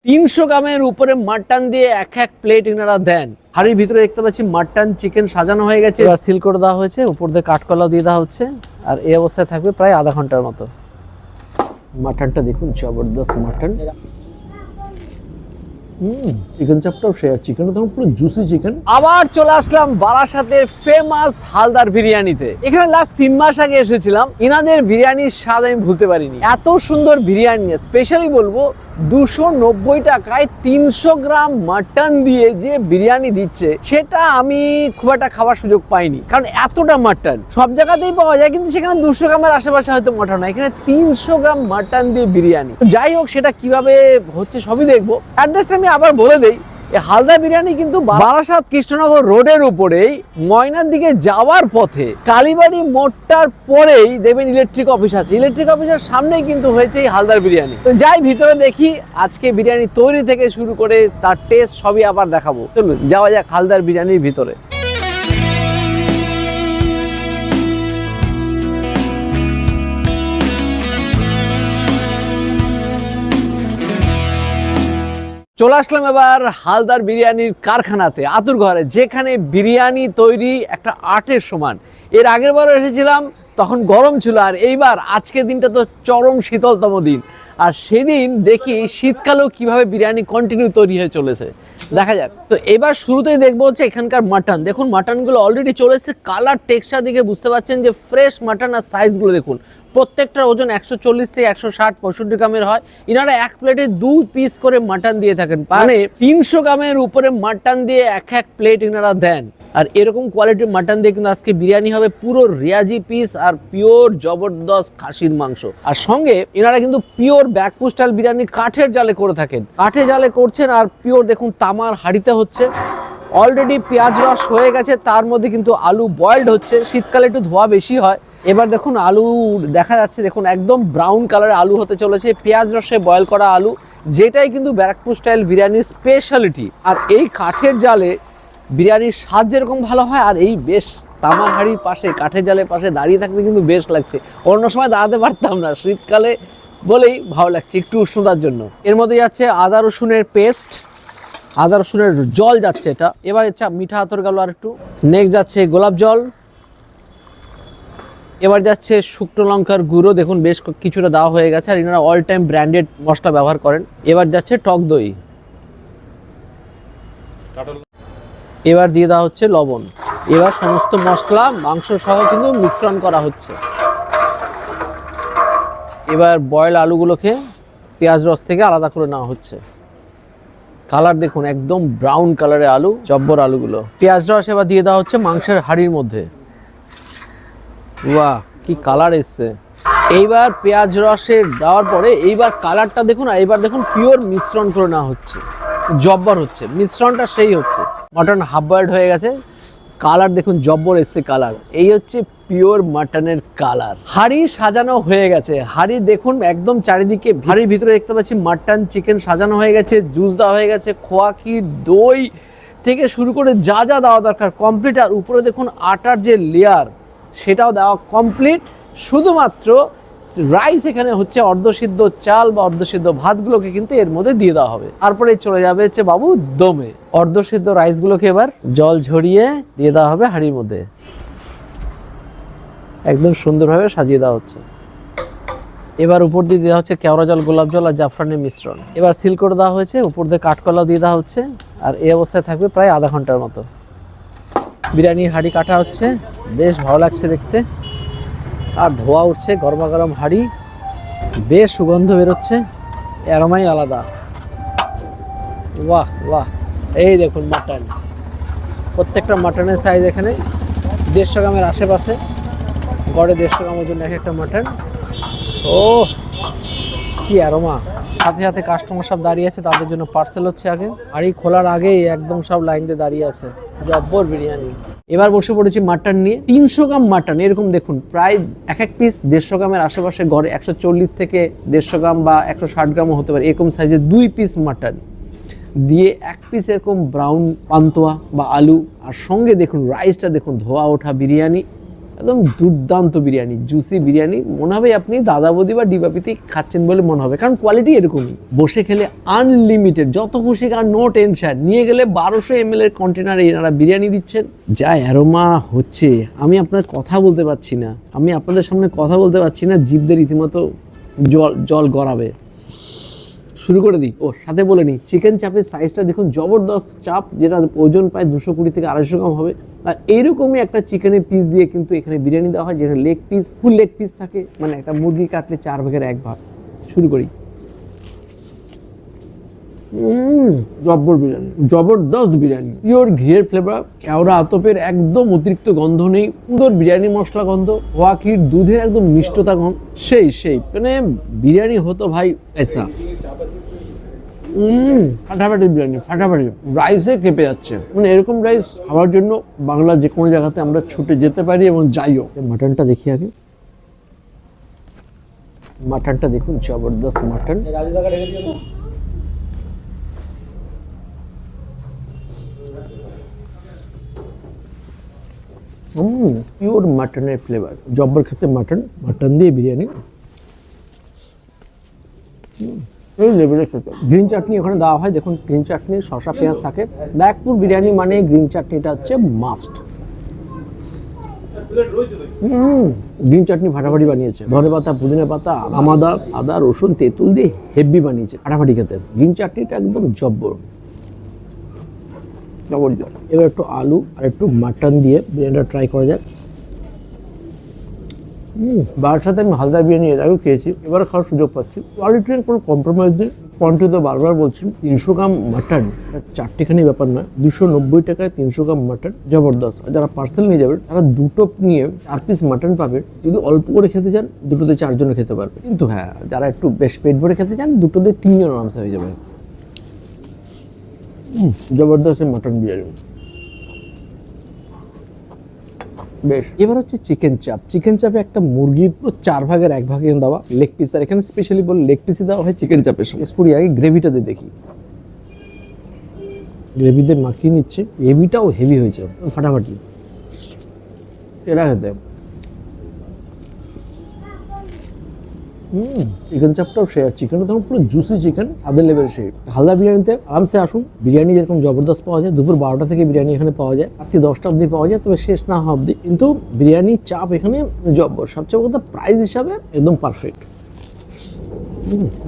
300 গ্রামের উপরে মাটন দিয়ে এক প্লেট এনারা দেন। হাড়ির ভিতরে দেখতে পাচ্ছি মাটন চিকেন সাজানো হয়ে গেছে, এবার সিল করে দেওয়া হয়েছে, উপর দিয়ে কাঠকলাও দিয়ে দেওয়া হচ্ছে। আর এই অবস্থায় থাকবে প্রায় আধা ঘন্টার মতো। মাটনটা দেখুন, জবরদস্ত মাটন। চিকেন চাপটাও শেয়ার, চিকেনটা তখন পুরো জুসি চিকেন। আবার চলে আসলাম বারাসাতের ফেমাস হালদার বিরিয়ানিতে। এখানে লাস্ট 3 মাস আগে এসেছিলাম। ইনাদের বিরিয়ানির স্বাদ আমি ভুলতে পারিনি। এত সুন্দর বিরিয়ানি, স্পেশালি বলবো 290 টাকায় 300 গ্রাম মাটন দিয়ে যে বিরিয়ানি দিচ্ছে, সেটা আমি খুব একটা খাবার সুযোগ পাইনি। কারণ এতটা মাটন সব জায়গাতেই পাওয়া যায়, কিন্তু সেখানে 200 গ্রামের আশেপাশে হয়তো মাটন না, এখানে 300 গ্রাম মাটন দিয়ে বিরিয়ানি। যাই হোক, সেটা কিভাবে হচ্ছে সবই দেখবো। অ্যাড্রেসটা আমি আবার বলে দেই। হালদা বিরিয়ানি কিন্তু বারাসাত কৃষ্ণনগর রোডের উপরেই, ময়নার দিকে যাওয়ার পথে কালীবাড়ি মোড়টার পরেই দেখবেন ইলেকট্রিক অফিস আছে। ইলেকট্রিক অফিসের সামনেই কিন্তু হয়েছে এই হালদার বিরিয়ানি। তো যাই ভিতরে দেখি, আজকে বিরিয়ানি তৈরি থেকে শুরু করে তার টেস্ট সবই আবার দেখাবো। চলুন যাওয়া যাক হালদার বিরিয়ানির ভিতরে। চলে আসলাম এবার হালদার বিরিয়ানির কারখানাতে, আতুর ঘরে, যেখানে বিরিয়ানি তৈরি একটা আর্টের সমান। এর আগের বারও এসেছিলাম, তখন গরম ছিল, আর এইবার আজকের দিনটা তো চরম শীতলতম দিন। আর সেদিন দেখি শীতকালেও কিভাবে বিরিয়ানি কন্টিনিউ তৈরি হয়ে চলেছে, দেখা যাক। তো এবার শুরুতেই দেখবো হচ্ছে এখানকার মাটন। দেখুন মাটনগুলো অলরেডি চলে এসেছে, কালার টেক্সচার দিকে বুঝতে পারছেন যে ফ্রেশ মাটন। আর সাইজগুলো দেখুন, প্রত্যেকটার ওজন 140 থেকে 160-65 গ্রামের হয়। ইনারা এক প্লেটে 2 পিস করে মাটন দিয়ে থাকেন, মানে 300 গ্রামের উপরে মাটন দিয়ে এক প্লেট ইনারা দেন। আর এরকম কোয়ালিটির মাটন দিয়ে কিন্তু আজকে বিরিয়ানি হবে পুরো রিয়াজি পিস আর পিওর জবরদস্ত খাসির মাংস। আর সঙ্গে এনারা কিন্তু পিওর ব্যাকপুর স্টাইল বিরিয়ানি কাঠের জালে করে থাকেন, কাঠের জালে করছেন। আর পিওর দেখুন তামার হাঁড়িতে হচ্ছে। অলরেডি পেঁয়াজ রস হয়ে গেছে, তার মধ্যে কিন্তু আলু বয়েলড হচ্ছে। শীতকালে একটু ধোয়া বেশি হয়। এবার দেখুন আলু দেখা যাচ্ছে, দেখুন একদম ব্রাউন কালারের আলু হতে চলেছে, পেঁয়াজ রসে বয়েল করা আলু, যেটাই কিন্তু ব্যারাকপুর স্টাইল বিরিয়ানির স্পেশালিটি। আর এই কাঠের জালে বিরিয়ানির স্বাদ যেরকম ভালো হয়, আর এই বেশ তামার হাঁড়ির পাশে কাঠের জালের পাশে দাঁড়িয়ে থাকতে কিন্তু বেশ লাগছে। অন্য সময় দাঁড়াতে পারতাম না, শীতকালে বলেই ভালো লাগছে একটু উষ্ণতার জন্য। এর মধ্যে যাচ্ছে আদা রসুনের পেস্ট, আদা রসুনের জল যাচ্ছে এটা। এবার মিঠা আতর গেল আর একটু। নেক্সট যাচ্ছে গোলাপ জল। এবার যাচ্ছে শুকনো লঙ্কার গুঁড়ো, দেখুন বেশ কিছুটা দেওয়া হয়ে গেছে। আর এনারা অল টাইম ব্র্যান্ডেড মশলা ব্যবহার করেন। এবার যাচ্ছে টক দই। এবার দিয়ে দেওয়া হচ্ছে লবণ। এবার সমস্ত মশলা মাংস সহ কিন্তু মিশ্রণ করা হচ্ছে। এবার বয়েল আলুগুলোকে পেঁয়াজ রস থেকে আলাদা করে নেওয়া হচ্ছে। কালার দেখুন একদম ব্রাউন কালারের আলু, জব্বর আলুগুলো। পেঁয়াজ রস এবার দিয়ে দেওয়া হচ্ছে মাংসের হাঁড়ির মধ্যে। বাহ, কি কালার এসছে। এইবার পেঁয়াজ রসে দেওয়ার পরে এইবার কালারটা দেখুন। আর এইবার দেখুন পিওর মিশ্রণ করে নেওয়া হচ্ছে, জব্বর হচ্ছে মিশ্রণটা, সেই হচ্ছে। মাটন হাফ বয়েলড হয়ে গেছে, কালার দেখুন জব্বর এসছে কালার। এই হচ্ছে পিওর মাটনের কালার। হাঁড়ি সাজানো হয়ে গেছে, হাঁড়ি দেখুন একদম চারিদিকে। হাঁড়ির ভিতরে দেখতে পাচ্ছি মাটন চিকেন সাজানো হয়ে গেছে, জুস দেওয়া হয়ে গেছে, খোয়া ক্ষীর দই থেকে শুরু করে যা যা দেওয়া দরকার কমপ্লিট। আর উপরে দেখুন আটার যে লেয়ার, সেটাও দেওয়া কমপ্লিট। শুধুমাত্র রাইস এখানে হচ্ছে অর্ধসিদ্ধ চাল বা অর্ধসিদ্ধ ভাতগুলোকে কিন্তু এর মধ্যে দিয়ে দেওয়া হবে। তারপরে চলে যাবে হচ্ছে বাবু দমে। অর্ধসিদ্ধ রাইসগুলোকে এবার জল ঝরিয়ে দিয়ে দেওয়া হবে হাঁড়ির মধ্যে। একদম সুন্দরভাবে সাজিয়ে দেওয়া হচ্ছে। এবার উপর দিয়ে দেওয়া হচ্ছে কেওড়া জল, গোলাপ জল আর জাফরানের মিশ্রণ। এবার সিল করে দেওয়া হয়েছে, উপর দিয়ে কাঠকলাও দিয়ে দেওয়া হচ্ছে। আর এই অবস্থায় থাকবে প্রায় আধা ঘন্টার মতো। বিরিয়ানির হাঁড়ি কাটা হচ্ছে, বেশ ভালো লাগছে দেখতে। আর ধোয়া উঠছে, গরমা গরম হাঁড়ি, বেশ সুগন্ধ বেরোচ্ছে, অ্যারোমাই আলাদা। বাহ বাহ, এই দেখুন মাটন। প্রত্যেকটা মাটনের সাইজ এখানে 150 গ্রামের আশেপাশে, গড়ে 150 গ্রামের জন্য এক একটা মাটন। ও কি অ্যারোমা। সাথে সাথে কাস্টমার সব দাঁড়িয়ে আছে, তাদের জন্য পার্সেল হচ্ছে। আগে হাঁড়ি খোলার আগেই একদম সব লাইন দিয়ে দাঁড়িয়ে আছে। জব্বর বিরিয়ানি। এবার বসে পড়েছি মাটন নিয়ে। 300 গ্রাম মাটন, এরকম দেখুন প্রায় এক পিস 150 গ্রামের আশেপাশে, গড়ে 140 থেকে 150 গ্রাম বা 160 গ্রামও হতে পারে, এরকম সাইজের 2 পিস মাটন দিয়ে 1 পিস এরকম ব্রাউন পান্তুয়া বা আলু। আর সঙ্গে দেখুন রাইসটা দেখুন, ধোয়া ওঠা বিরিয়ানি। একদম দুর্দান্ত বিরিয়ানি, জুসি বিরিয়ানি। মনে হবে আপনি দাদা বৌদি বা ডিবাপিতেই খাচ্ছেন বলে মনে হবে, কারণ কোয়ালিটি এরকমই। বসে খেলে আনলিমিটেড, যত খুশি খান, নো টেনশন। নিয়ে গেলে 1200 ml এর কন্টেনারে এনারা বিরিয়ানি দিচ্ছেন। যা অ্যারোমা হচ্ছে, আমি আপনার কথা বলতে পারছি না, আমি আপনাদের সামনে কথা বলতে পারছি না, জিভদের রীতিমতো জল জল গড়াবে। শুরু করে দিই। ও সাথে বলে নিই, চিকেন চাপের সাইজটা দেখুন, জবরদস্ত চাপ, যেটা ওজন প্রায় 220 থেকে 250 গ্রাম হবে। আর এইরকমই একটা চিকেনের পিস দিয়ে কিন্তু এখানে বিরিয়ানি দেওয়া হয়, যেখানে লেগ পিস, ফুল লেগ পিস থাকে, মানে একটা মুরগি কাটলে 4 ভাগের 1 ভাগ। শুরু করি। জব্বর বিরিয়ানি, জবরদস্ত বিরিয়ানি, পিওর ঘিয়ের ফ্লেভার, কেওড়া আতপের একদম অতিরিক্ত গন্ধ নেই, সুন্দর বিরিয়ানি মশলা গন্ধ, ওয়াকির দুধের একদম মিষ্টতা গন্ধ, সেই মানে বিরিয়ানি হতো ভাই এসা। ফাটাফাটি বিরিয়ানি, ফাটাফাটি। রাইসে কেঁপে যাচ্ছে, মানে এরকম রাইস খাওয়ার জন্য বাংলার যে কোনো জায়গাতে আমরা ছুটে যেতে পারি এবং যাইও। মাটনটা দেখি আগে, মাটনটা দেখুন, জবরদস্ত মাটন। পিওর মাটনের ফ্লেভার, জব্বর খেতে মাটন দিয়ে বিরিয়ানি এই লেভেলের খেতে। গ্রিন চাটনি ওখানে দেওয়া হয়, দেখুন গ্রিন চাটনি, শসা পেঁয়াজ থাকে। ব্যারাকপুর বিরিয়ানি মানে গ্রিন চাটনিটা হচ্ছে মাস্ট। গ্রিন চাটনি ফাটাফাটি বানিয়েছে, ধনে পাতা, পুদিনা পাতা, আদা, রসুন, তেঁতুল দিয়ে হেভি বানিয়েছে, ফাটাফাটি খেতে। গ্রিন চাটনিটা একদম জব্বর। এবার একটু আলু আর একটু মাটন দিয়ে বিরিয়ানিটা ট্রাই করা যায়। বারাসাতে আমি হালদার বিরিয়ানি এর আগেও খেয়েছি, এবার খাওয়ার সুযোগ পাচ্ছি। কোয়ালিটির কোনো কম্প্রোমাইজ নেই। কোয়ান্টিটি তো বারবার বলছি, 300 গ্রাম মাটন, চারটিখানি ব্যাপার নয়, 290 টাকায় 300 গ্রাম মাটন, জবরদস্ত। আর যারা পার্সেল নিয়ে যাবেন তারা দুটো নিয়ে 4 পিস মাটন পাবেন। যদি অল্প করে খেতে চান, দুটোতে 4 জনে খেতে পারবে। কিন্তু হ্যাঁ, যারা একটু বেশ পেট ভরে খেতে চান, দুটোতে 3 জন আরামসে হয়ে যাবে। জবরদস্ত মাটন বিরিয়ানি। বেশ, এবার হচ্ছে চিকেন চাপ। চিকেন চাপে একটা মুরগির পুরো 4 ভাগের 1 ভাগে দেওয়া লেগ পিস, আর এখানে স্পেশালি বলে লেগ পিসই দেওয়া হয় চিকেন চাপের সঙ্গে। পুরি আগে গ্রেভিটাতে দেখি, গ্রেভিতে মাখিয়ে নিচ্ছে, গ্রেভিটাও হেভি হয়েছে, ফাটাফাটি। এটা খেতে চিকেন চাপটাও সে, আর চিকেনটা তখন পুরো জুসি চিকেন, আদের লেভেল সে। হালদা বিরিয়ানিতে আরামসে আসুন, বিরিয়ানি যেরকম জবরদস্ত পাওয়া যায়, দুপুর 12টা থেকে বিরিয়ানি এখানে পাওয়া যায়, রাত্রি 10টা অবধি পাওয়া যায়, তবে শেষ না হওয়া অবধি। কিন্তু বিরিয়ানি চাপ এখানে জব্বর। সবচেয়ে বড় কথা, প্রাইস হিসাবে একদম পারফেক্ট।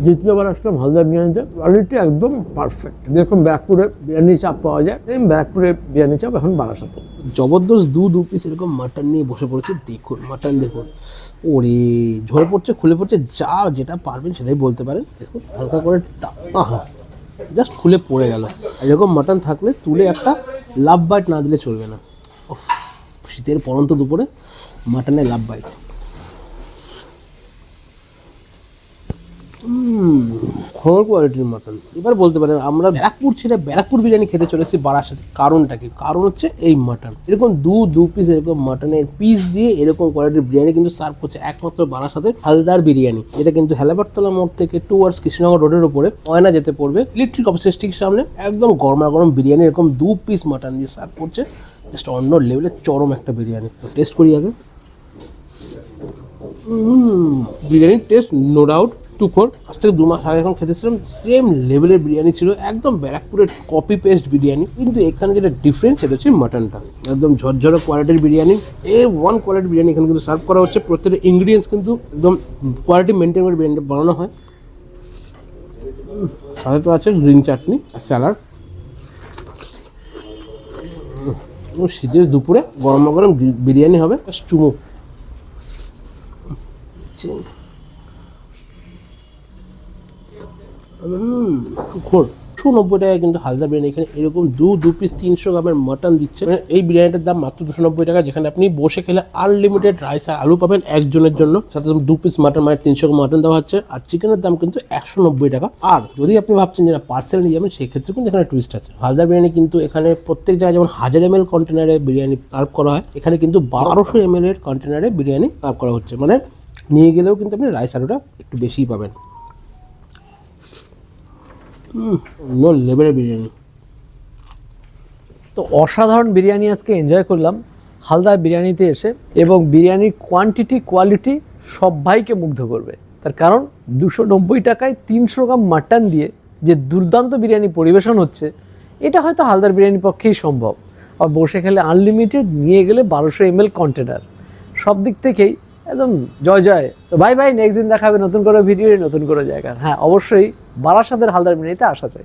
দ্বিতীয়বার আসলাম হালদার বিরিয়ানিতে, কোয়ালিটি একদম পারফেক্ট। যেরকম ব্যারাকপুরে বিরিয়ানি চাপ পাওয়া যায়, সেম ব্যারাকপুরে বিরিয়ানি চাপ এখন বারাসাতে। জবরদস্ত দু পিস এরকম মাটন নিয়ে বসে পড়েছে, দেখুন মাটন দেখুন, ওরে ঝরে পড়ছে, খুলে পড়ছে, যা যেটা পারবেন সেটাই বলতে পারেন। দেখুন হালকা করে জাস্ট খুলে পড়ে গেল। এরকম মাটন থাকলে তুলে একটা লাভ বাইট না দিলে চলবে না। শীতের পরন্ত দুপুরে মাটনের লাভ বাইট। খড় কোয়ালিটির মাটন। এবার বলতে পারেন আমরা ব্যারাকপুর ছেড়ে ব্যারাকপুর বিরিয়ানি খেতে চলেছি বারাসাতে। কারণটা কি? কারণ হচ্ছে এই মাটন। এরকম দু পিস এরকম মাটনের পিস দিয়ে এরকম কোয়ালিটির বিরিয়ানি কিন্তু সার্ভ করছে একমাত্র বারাসাতে হালদার বিরিয়ানি। এটা কিন্তু হেলাবারতলা মোড় থেকে টুয়ার্ডস কৃষ্ণনগর রোডের উপরে ময়না যেতে পড়বে, ইলেকট্রিক অফিসের ঠিক সামনে একদম গরম বিরিয়ানি এরকম 2 পিস মাটন দিয়ে সার্ভ করছে। জাস্ট অন্য লেভেলের চরম একটা বিরিয়ানি। টেস্ট করি আগে। বিরিয়ানির টেস্ট নো ডাউট টুকর। আজ থেকে 2 মাস আগে এখন খেতেছিলাম, সেম লেভেলের বিরিয়ানি ছিল, একদম ব্যারাকপুরের কপি পেস্ট বিরিয়ানি। কিন্তু এখানে যেটা ডিফারেন্স সেটা হচ্ছে মাটনটা, একদম ঝরঝরে কোয়ালিটির বিরিয়ানি। A1 কোয়ালিটির বিরিয়ানি এখানে কিন্তু সার্ভ করা হচ্ছে। প্রত্যেকটা ইনগ্রিডিয়েন্টস কিন্তু একদম কোয়ালিটি মেনটেন করে বিরিয়ানিটা বানানো হয়। সাথে তো আছে গ্রিন চাটনি আর স্যালাড। শীতের দুপুরে গরম বিরিয়ানি হবে, চুমু। ঘোর 290 টাকায় কিন্তু হালদা বিরিয়ানি এখানে এরকম দু পিস 300 গ্রামের মাটন দিচ্ছে। এই বিরিয়ানিটার দাম মাত্র 290 টাকা, যেখানে আপনি বসে খেলে আনলিমিটেড রাইস আর আলু পাবেন একজনের জন্য। সাথে 2 পিস মাটন মানে 300 গ্রাম মাটন দেওয়া হচ্ছে। আর চিকেনের দাম কিন্তু 190 টাকা। আর যদি আপনি ভাবছেন যে না পার্সেল নিয়ে যাবেন, সেক্ষেত্রে কিন্তু এখানে টুইস্ট আছে। হালদা বিরিয়ানি কিন্তু এখানে প্রত্যেক জায়গায় যেমন 1000 ml কন্টেনারে বিরিয়ানি সার্ভ করা হয়, এখানে কিন্তু 1200 ml এর কন্টেনারে বিরিয়ানি সার্ভ করা হচ্ছে। মানে নিয়ে গেলেও কিন্তু আপনি রাইস আলুটা একটু বেশিই পাবেন। নো লেভেলের বিরিয়ানি। তো অসাধারণ বিরিয়ানি আজকে এনজয় করলাম। হালদার বিরিয়ানিতে এসে এবং বিরিয়ানির কোয়ান্টিটি কোয়ালিটি সবাইকে মুগ্ধ করবে। তার কারণ 290 টাকায় 300 গ্রাম মাটন দিয়ে যে দুর্দান্ত বিরিয়ানি পরিবেশন হচ্ছে, এটা হয়তো হালদার বিরিয়ানির পক্ষেই সম্ভব। আর বসে খেলে আনলিমিটেড, নিয়ে গেলে 1200 ml কন্টেনার, সব দিক থেকেই একদম জয় জয়। তো বাই বাই, নেক্সট দিন দেখাবে নতুন করে ভিডিও, নতুন করে জায়গা। হ্যাঁ, অবশ্যই বারাসাতের হালদার বিরিয়ানিতে আসা চাই।